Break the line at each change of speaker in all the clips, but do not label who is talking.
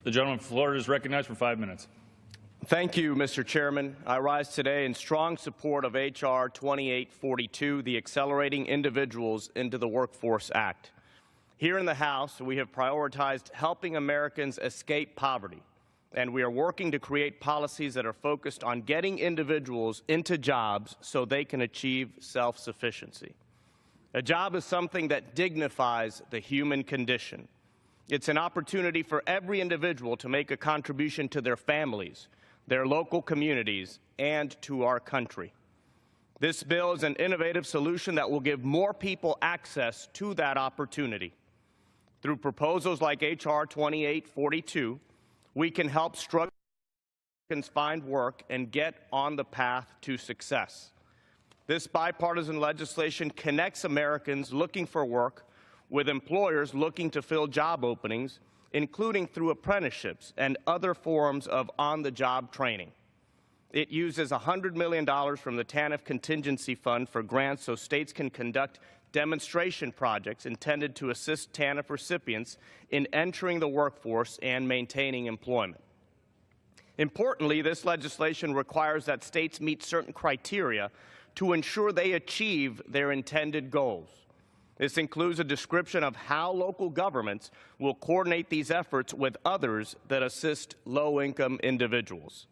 The gentleman from Florida is recognized for 5 minutes.
Thank you, Mr. Chairman. I rise today in strong support of H.R. 2842, the Accelerating Individuals into the Workforce Act. Here in the House, we have prioritized helping Americans escape poverty, and we are working to create policies that are focused on getting individuals into jobs so they can achieve self-sufficiency. A job is something that dignifies the human condition. It's an opportunity for every individual to make a contribution to their families, their local communities, and to our country. This bill is an innovative solution that will give more people access to that opportunity. Through proposals like H.R. 2842, we can help struggling Americans find work and get on the path to success. This bipartisan legislation connects Americans looking for work with employers looking to fill job openings, including through apprenticeships and other forms of on-the-job training. It uses $100 million from the TANF Contingency Fund for grants so states can conduct demonstration projects intended to assist TANF recipients in entering the workforce and maintaining employment. Importantly, this legislation requires that states meet certain criteria to ensure they achieve their intended goals. This includes a description of how local governments will coordinate these efforts with others that assist low-income individuals.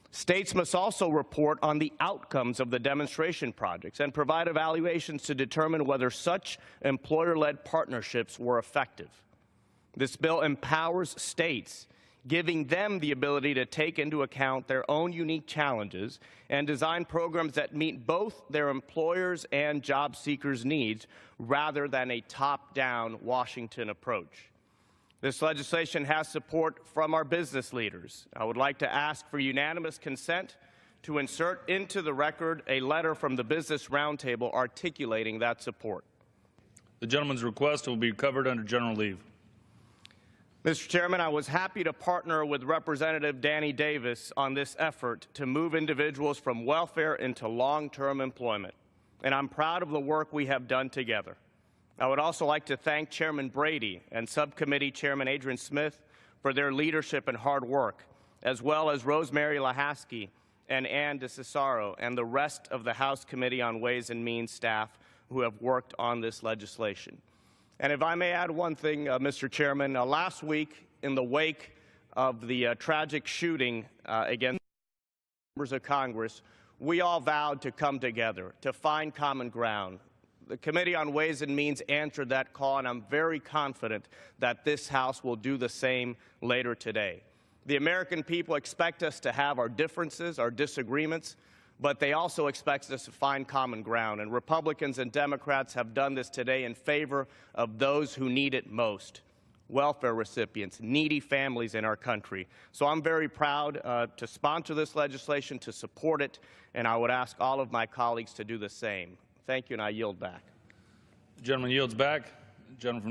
States must also report on the outcomes of the demonstration projects and provide evaluations to determine whether such employer-led partnerships were effective. This bill empowers states, giving them the ability to take into account their own unique challenges and design programs that meet both their employers' and job seekers' needs rather than a top-down Washington approach. This legislation has support from our business leaders. I would like to ask for unanimous consent to insert into the record a letter from the Business Roundtable articulating that support.
The gentleman's request will be covered under general leave.
Mr. Chairman, I was happy to partner with Representative Danny Davis on this effort to move individuals from welfare into long-term employment, and I'm proud of the work we have done together. I would also like to thank Chairman Brady and Subcommittee Chairman Adrian Smith for their leadership and hard work, as well as Rosemary Lahaski and Ann DeCesaro and the rest of the House Committee on Ways and Means staff who have worked on this legislation. And if I may add one thing, Mr. Chairman, last week in the wake of the tragic shooting against members of Congress, we all vowed to come together, to find common ground. The Committee on Ways and Means answered that call, and I'm very confident that this House will do the same later today. The American people expect us to have our differences, our disagreements, but they also expect us to find common ground, and Republicans and Democrats have done this today in favor of those who need it most, welfare recipients, needy families in our country. So I'm very proud to sponsor this legislation, to support it, and I would ask all of my colleagues to do the same. Thank you, and I yield back.
The gentleman yields back. The gentleman from